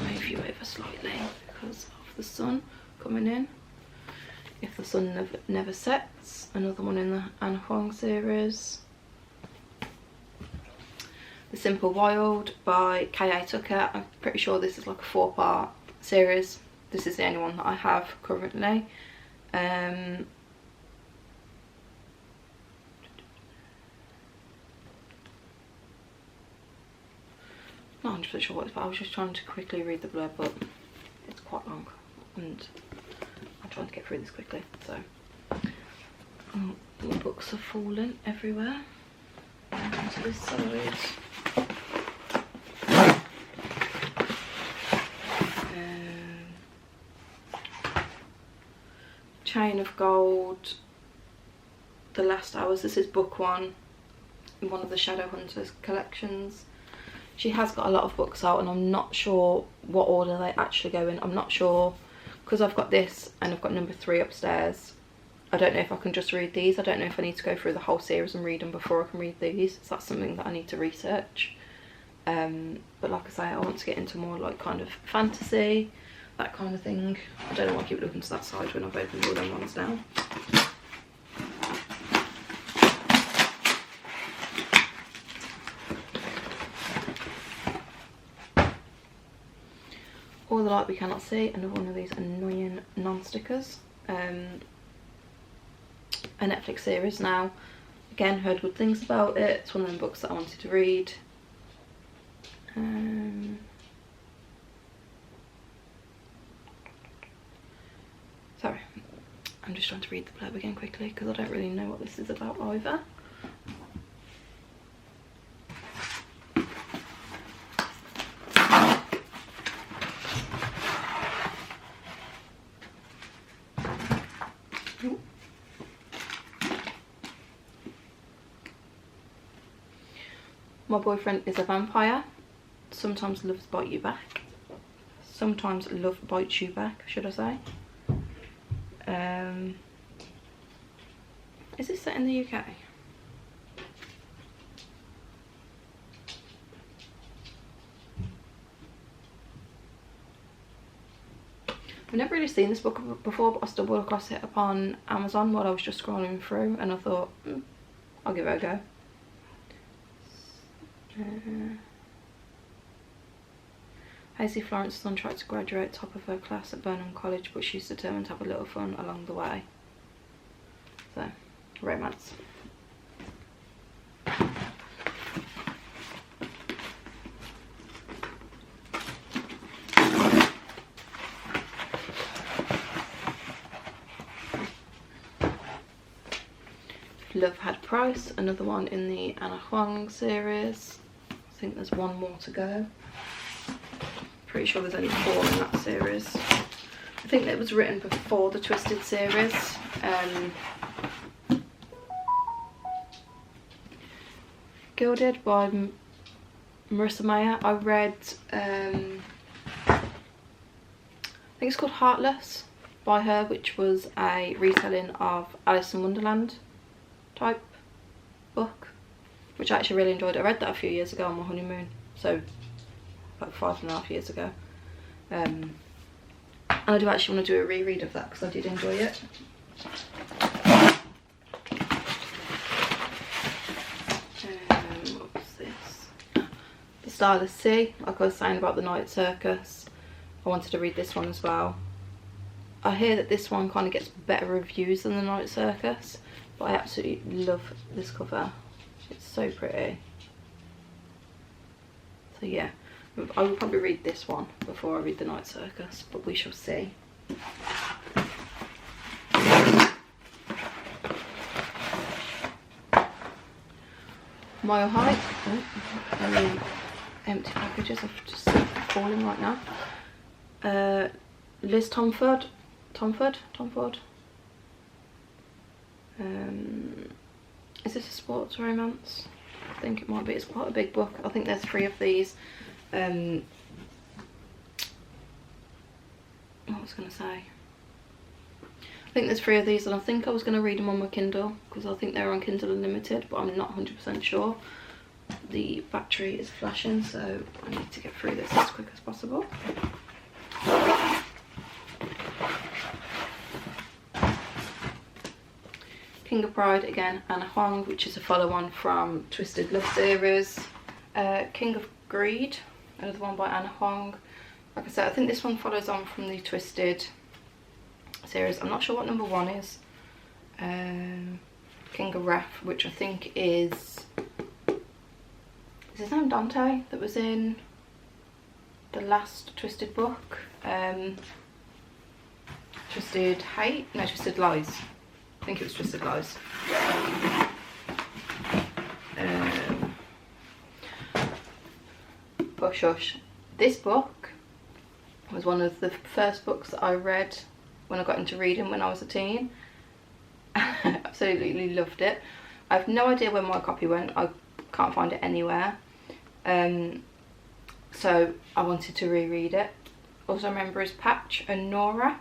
move you over slightly because of the sun coming in. If the Sun Never Sets, another one in the Anna Huang series. The Simple Wild by K.A. Tucker. I'm pretty sure this is like a 4-part series. This is the only one that I have currently. I'm not 100% sure what it's about. I was just trying to quickly read the blurb, but it's quite long and I'm trying to get through this quickly. So the books are falling everywhere onto this side. Chain of Gold, The Last Hours. This is book 1 in one of the Shadowhunters collections. She has got a lot of books out and I'm not sure what order they actually go in. I'm not sure, because I've got this and I've got number 3 upstairs. I don't know if I can just read these. I don't know if I need to go through the whole series and read them before I can read these. So that's something that I need to research. But like I say, I want to get into more like kind of fantasy, that kind of thing. I don't know why I keep looking to that side when I've opened all them ones now. All the Light We Cannot See, another one of these annoying non-stickers. A Netflix series now. Again, heard good things about it. It's one of them books that I wanted to read. Sorry, I'm just trying to read the blurb again quickly because I don't really know what this is about either. My Boyfriend is a Vampire. Sometimes Loves Bite You Back. Sometimes Love Bites You Back, should I say. Is this set in the UK? I've never really seen this book before, but I stumbled across it upon Amazon while I was just scrolling through and I thought, I'll give it a go. Hazy Florence is on track to graduate top of her class at Burnham College, but she's determined to have a little fun along the way. So, romance. Love Had Price, another one in the Anna Huang series. I think there's one more to go. Pretty sure there's only 4 in that series. I think it was written before the Twisted series. Gilded by Marissa Mayer. I read, I think it's called Heartless by her, which was a retelling of Alice in Wonderland type book, which I actually really enjoyed. I read that a few years ago on my honeymoon, so like 5.5 years ago. And I do actually want to do a reread of that because I did enjoy it. What's this? The Starless Sea, like I was saying about the Night Circus. I wanted to read this one as well. I hear that this one kind of gets better reviews than the Night Circus, but I absolutely love this cover. It's so pretty. So yeah, I will probably read this one before I read the Night Circus, but we shall see. Mile High. empty packages. I've just falling right now. Liz Tomford. Is this a sports romance? I think it might be. It's quite a big book. I think there's 3 of these. What was I going to say? I think there's 3 of these, and I think I was going to read them on my Kindle because I think they're on Kindle Unlimited, but I'm not 100% sure. The battery is flashing, so I need to get through this as quick as possible. King of Pride, again, Anna Huang, which is a follow-on from Twisted Love series. King of Greed, another one by Anna Huang. Like I said, I think this one follows on from the Twisted series. I'm not sure what number 1 is. King of Wrath, which I think is his name Dante, that was in the last Twisted book. Twisted Hate? No, Twisted Lies. I think it was Twisted Lies. Hush Hush. This book was one of the first books that I read when I got into reading when I was a teen. Absolutely loved it. I have no idea where my copy went. I can't find it anywhere. So I wanted to reread it. Also remember is Patch and Nora.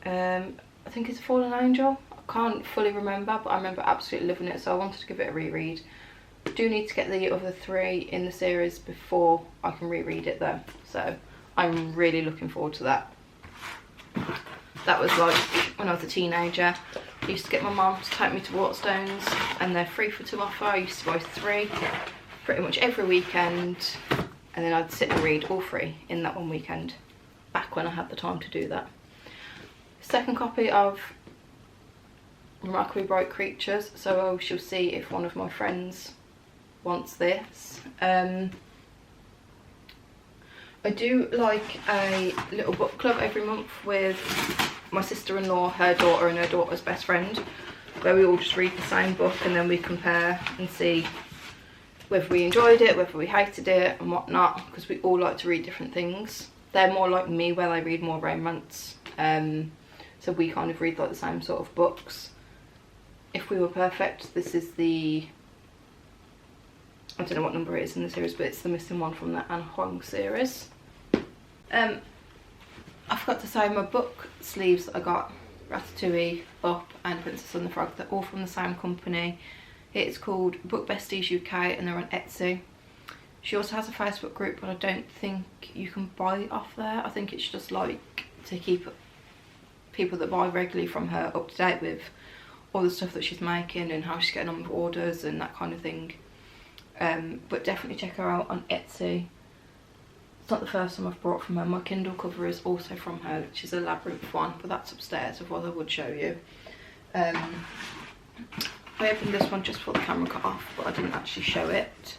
I think it's a Fallen Angel. I can't fully remember, but I remember absolutely loving it, so I wanted to give it a reread. I do need to get the other 3 in the series before I can reread it though, so I'm really looking forward to that. That was like when I was a teenager. I used to get my mum to take me to Waterstones, and they're 3 for 2 offer. I used to buy 3 pretty much every weekend, and then I'd sit and read all 3 in that one weekend, back when I had the time to do that. Second copy of Remarkably Bright Creatures, so I shall see if one of my friends wants this. I do like a little book club every month with my sister-in-law, her daughter and her daughter's best friend, where we all just read the same book and then we compare and see whether we enjoyed it, whether we hated it and whatnot, because we all like to read different things. They're more like me, where they read more romance. So we kind of read like the same sort of books. If We Were Perfect, this is the, I don't know what number it is in the series, but it's the missing one from the Anna Huang series. I forgot to say, my book sleeves that I got, Ratatouille, Up and Princess and the Frog, they're all from the same company. It's called Book Besties UK and they're on Etsy. She also has a Facebook group, but I don't think you can buy it off there. I think it's just like to keep people that buy regularly from her up to date with all the stuff that she's making and how she's getting on with orders and that kind of thing. But definitely check her out on Etsy. It's not the first time I've bought from her. My Kindle cover is also from her, which is a Labyrinth one, but that's upstairs, otherwise I would show you. I opened this one just before the camera cut off, but I didn't actually show it.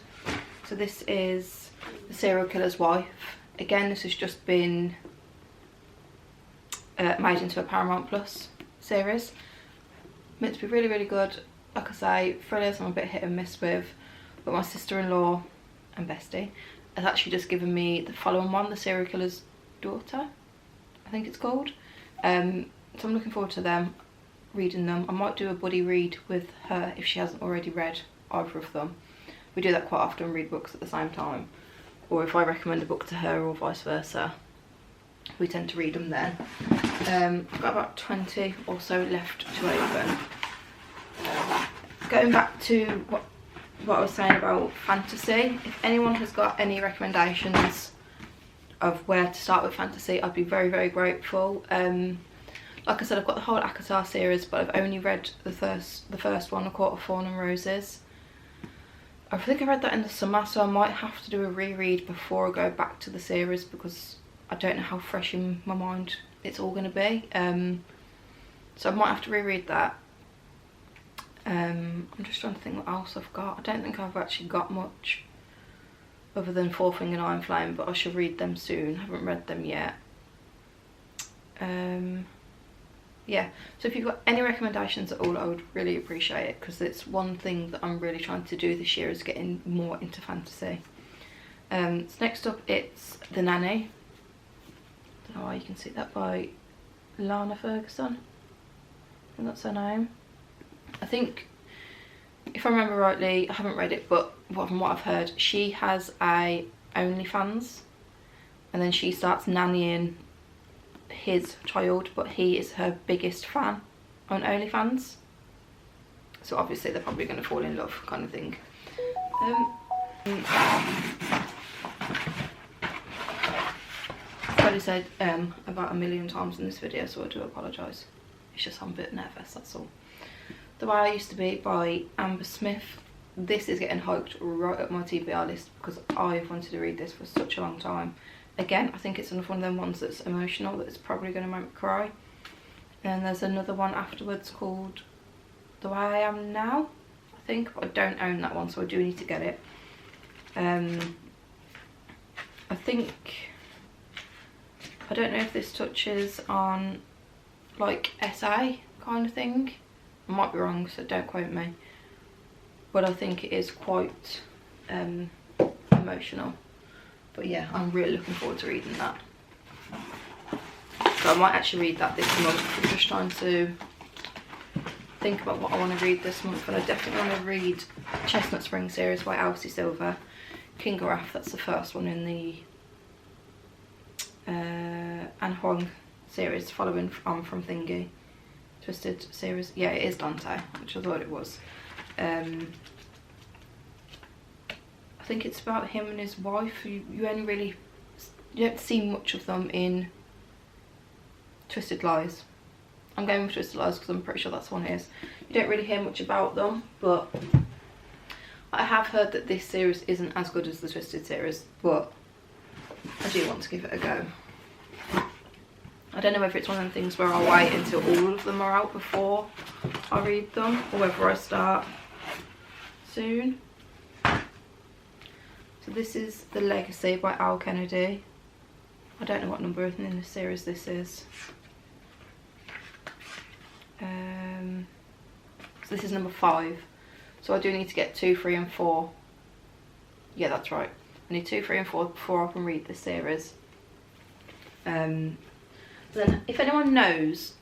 So this is The Serial Killer's Wife. Again, this has just been made into a Paramount Plus series. Meant to be really, really good. Like I say, thrillers I'm a bit hit and miss with, but my sister-in-law and bestie has actually just given me the following one, The Serial Killer's Daughter, I think it's called. So I'm looking forward to them, reading them. I might do a buddy read with her if she hasn't already read either of them. We do that quite often, read books at the same time, or if I recommend a book to her or vice versa, we tend to read them then. I've got about 20 or so left to open. Going back to what I was saying about fantasy, if anyone has got any recommendations of where to start with fantasy, I'd be very, very grateful. Like I said, I've got the whole ACOTAR series, but I've only read the first one, A Court of Thorn and Roses. I think I read that in the summer, so I might have to do a reread before I go back to the series, because I don't know how fresh in my mind it's all going to be. So I might have to reread that. I'm just trying to think what else I've got. I don't think I've actually got much other than Fourth Wing and Iron Flame, but I shall read them soon. I haven't read them yet. Yeah, so if you've got any recommendations at all, I would really appreciate it, because it's one thing that I'm really trying to do this year, is getting more into fantasy. So next up it's The Nanny. Don't know why you can see that, by Lana Ferguson. I think that's her name. I think, if I remember rightly, I haven't read it, but from what I've heard, she has a OnlyFans, and then she starts nannying his child, but he is her biggest fan on OnlyFans. So obviously they're probably going to fall in love, kind of thing. I've already said about 1,000,000 times in this video, so I do apologise. It's just I'm a bit nervous, that's all. The Way I Used to Be by Amber Smith. This is getting hyped right up my TBR list because I've wanted to read this for such a long time. Again, I think it's another one of them ones that's emotional, that's probably going to make me cry. And there's another one afterwards called The Way I Am Now, I think, but I don't own that one, so I do need to get it. I think, I don't know if this touches on like essay kind of thing. I might be wrong, so don't quote me. But I think it is quite emotional. But yeah, I'm really looking forward to reading that. So I might actually read that this month. I'm just trying to think about what I want to read this month, and I definitely want to read Chestnut Spring series by Elsie Silver. King Garaf, that's the first one in the Anne Huang series, following on from Thingy. Twisted series. Yeah, it is Dante, which I thought it was. I think it's about him and his wife. You don't see much of them in Twisted Lies. I'm going with Twisted Lies because I'm pretty sure that's the one it is. You don't really hear much about them, but I have heard that this series isn't as good as the Twisted series, but I do want to give it a go. I don't know whether it's one of them things where I'll wait until all of them are out before I read them, or whether I start soon. So this is The Legacy by Al Kennedy. I don't know what number in the series this is. So this is number 5. So I do need to get 2, 3 and 4. Yeah, that's right. I need 2, 3 and 4 before I can read this series. Then if anyone knows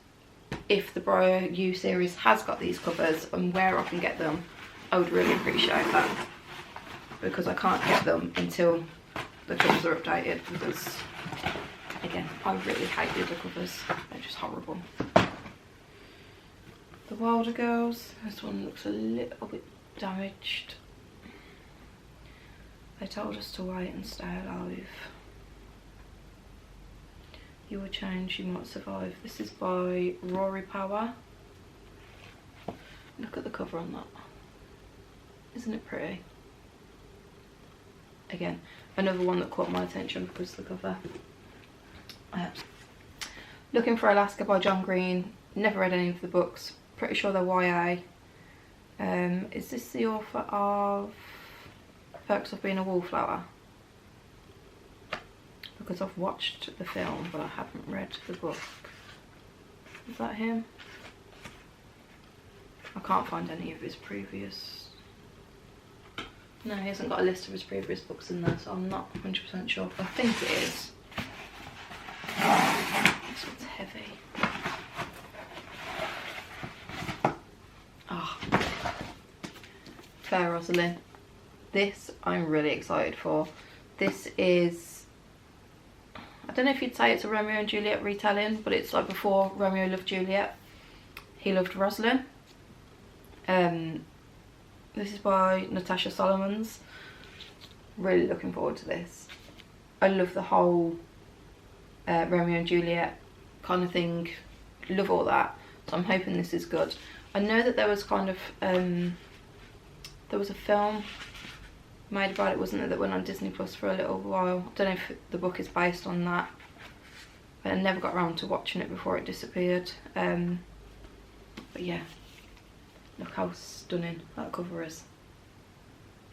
if the Briar U series has got these covers and where I can get them, I would really appreciate that, because I can't get them until the covers are updated, because again, I really hate the other covers. They're just horrible. The Wilder Girls, this one looks a little bit damaged. They told us to wait and stay alive. You will change, you might survive. This is by Rory Power. Look at the cover on that. Isn't it pretty? Again, another one that caught my attention because of the cover. Looking for Alaska by John Green. Never read any of the books. Pretty sure they're YA. Is this the author of Perks of Being a Wallflower? Because I've watched the film but I haven't read the book. Is that him? I can't find any of his previous... No, he hasn't got a list of his previous books in there, so I'm not 100% sure. I think it is. This one's heavy. Oh. Fair Rosalind. This I'm really excited for. This is... I don't know if you'd say it's a Romeo and Juliet retelling, but it's like before Romeo loved Juliet, he loved Rosalind. This is by Natasha Solomons. Really looking forward to this. I love the whole Romeo and Juliet kind of thing. Love all that. So I'm hoping this is good. I know that there was kind of there was a film made about it, wasn't there, that went on Disney Plus for a little while. I don't know if the book is based on that, but I never got around to watching it before it disappeared. But yeah, look how stunning that cover is.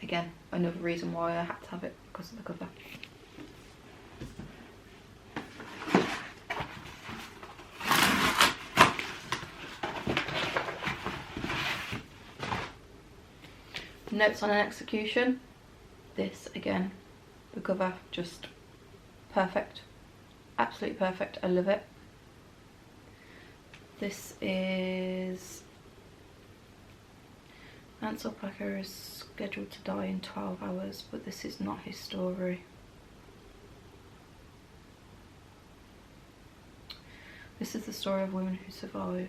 Again, another reason why I had to have it, because of the cover. Notes on an Execution. This again, The cover, just perfect. Absolutely perfect. I love it. This is Lance Alpaca is scheduled to die in 12 hours, but this is not his story. This is the story of women who survive.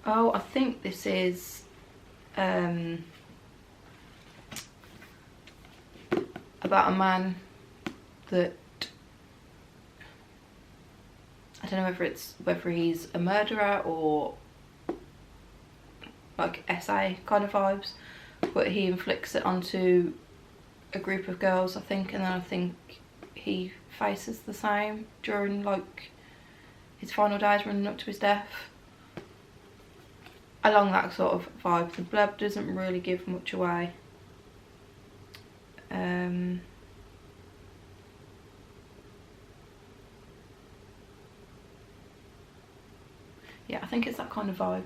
Oh, I think this is about a man that, I don't know whether he's a murderer or like SA kind of vibes, but he inflicts it onto a group of girls, I think, and then I think he faces the same during like his final days running up to his death. Along that sort of vibe. The blurb doesn't really give much away. Yeah, I think it's that kind of vibe.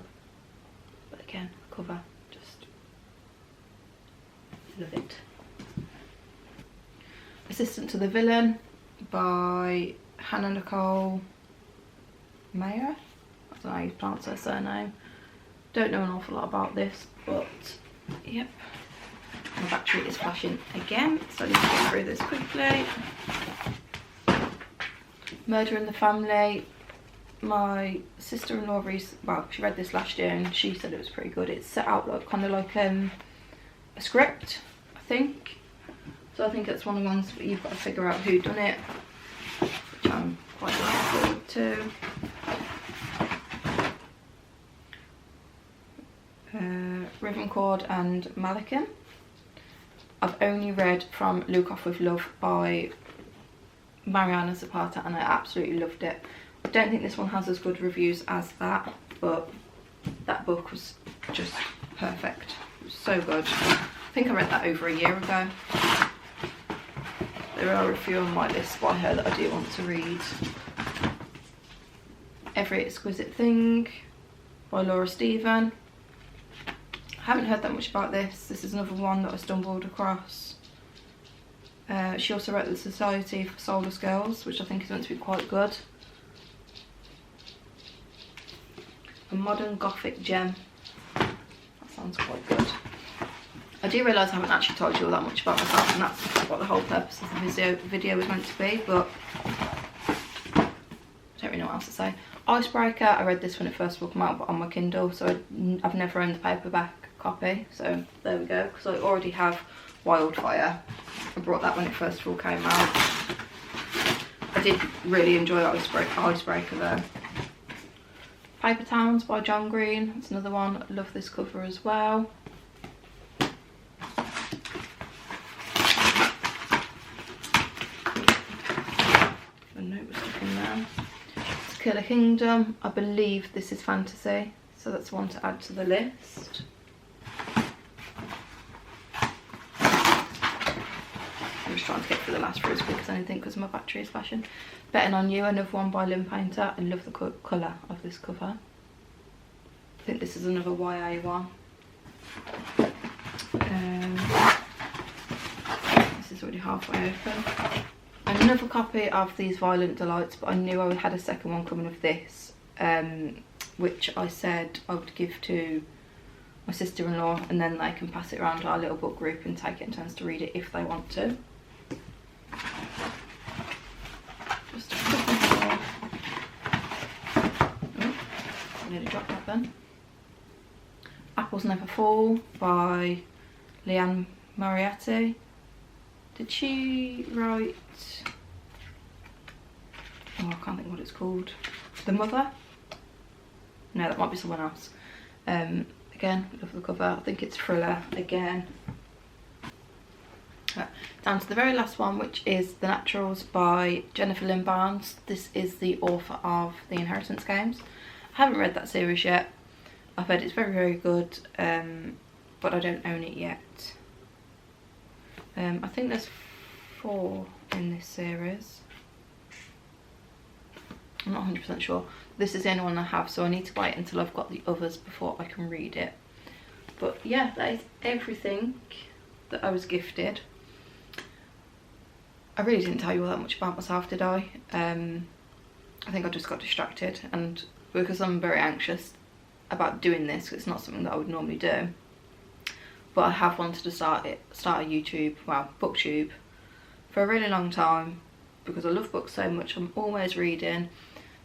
But again, cover, just love it. Assistant to the Villain by Hannah Nicole Mayer. I don't know how you pronounce her surname. Don't know an awful lot about this, but yep. My battery is flashing again, so I need to get through this quickly. Murder in the Family. My sister-in-law, well, she read this last year and she said it was pretty good. It's set out like kind of like a script, I think. So I think it's one of the ones that you've got to figure out who done it, which I'm quite looking forward to. Rivencord and Malikin. I've only read From Luke Off With Love by Mariana Zapata and I absolutely loved it. I don't think this one has as good reviews as that, but that book was just perfect. It was so good. I think I read that over a year ago. There are a few on my list by her that I do want to read. Every Exquisite Thing by Laura Stephen. I haven't heard that much about this. This is another one that I stumbled across. She also wrote The Society for Soulless Girls, which I think is meant to be quite good. A modern gothic gem. That sounds quite good. I do realise I haven't actually told you all that much about myself, and that's what the whole purpose of the video was meant to be, but I don't really know what else to say. Icebreaker, I read this when it first came out, but on my Kindle, so I've never owned the paperback copy, so there we go, because I already have Wildfire. I brought that when it first of all came out. I did really enjoy Icebreaker though. Paper Towns by John Green, that's another one. I love this cover as well. A note was stuck in there. It's Killer Kingdom. I believe this is fantasy, so that's one to add to the list. I'm just trying to get through the last few as quick as anything because my battery is flashing. Betting on You, another one by Lynn Painter. I love the colour of this cover. I think this is another YA one. This is already halfway open. Another copy of These Violent Delights, but I knew I had a second one coming of this, which I said I would give to my sister-in-law, and then they can pass it around to our little book group and take it in turns to read it if they want to. Just a couple more. Oh, I nearly dropped that then. Apples Never Fall by Leanne Moriarty. Did she write... oh, I can't think what it's called. The Mother? No, that might be someone else. Again, love the cover. I think it's thriller again. Down to the very last one, which is The Naturals by Jennifer Lynn Barnes. This is the author of The Inheritance Games. I haven't read that series yet. I've heard it's very, very good, but I don't own it yet. I think there's 4 in this series. I'm not 100% sure. This is the only one I have, so I need to wait until I've got the others before I can read it. But yeah, that is everything that I was gifted. I really didn't tell you all that much about myself, did I? I think I just got distracted, and because I'm very anxious about doing this, it's not something that I would normally do. But I have wanted to start a YouTube, well, booktube, for a really long time, because I love books so much. I'm always reading.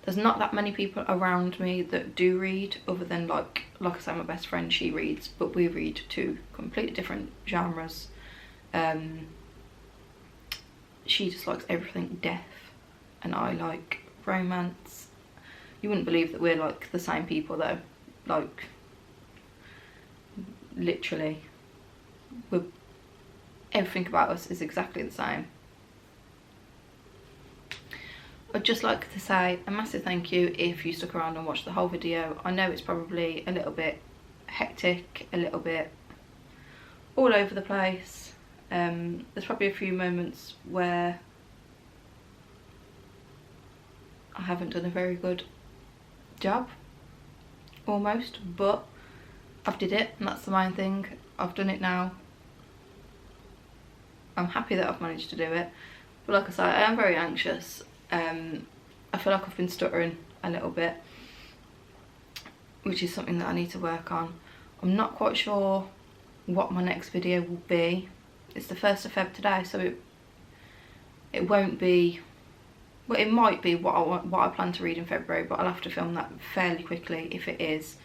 There's not that many people around me that do read, other than like I say, my best friend, she reads, but we read two completely different genres. She just likes everything death, and I like romance. You wouldn't believe that we're like the same people though, like literally everything about us is exactly the same. I'd just like to say a massive thank you if you stuck around and watched the whole video. I know it's probably a little bit hectic, a little bit all over the place. There's probably a few moments where I haven't done a very good job, almost, but I've did it, and that's the main thing. I've done it now. I'm happy that I've managed to do it, but like I say, I am very anxious. I feel like I've been stuttering a little bit, which is something that I need to work on. I'm not quite sure what my next video will be. It's the 1st of Feb today, so it won't be, well, it might be what I plan to read in February, but I'll have to film that fairly quickly if it is.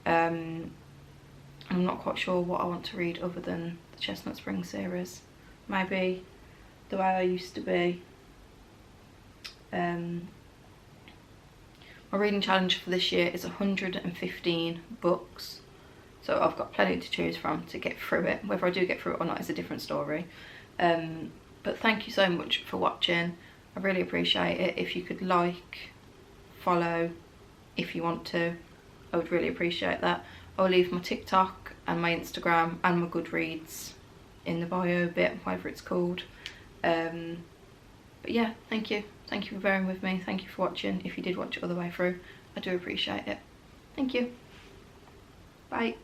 I'm not quite sure what I want to read other than the Chestnut Spring series. Maybe The Way I Used to Be. My reading challenge for this year is 115 books, so I've got plenty to choose from to get through it. Whether I do get through it or not is a different story. But thank you so much for watching. I really appreciate it. If you could like, follow if you want to, I would really appreciate that. I'll leave my TikTok and my Instagram and my Goodreads in the bio bit, whatever it's called. But yeah, thank you for bearing with me. Thank you for watching. If you did watch it all the way through, I do appreciate it. Thank you. Bye.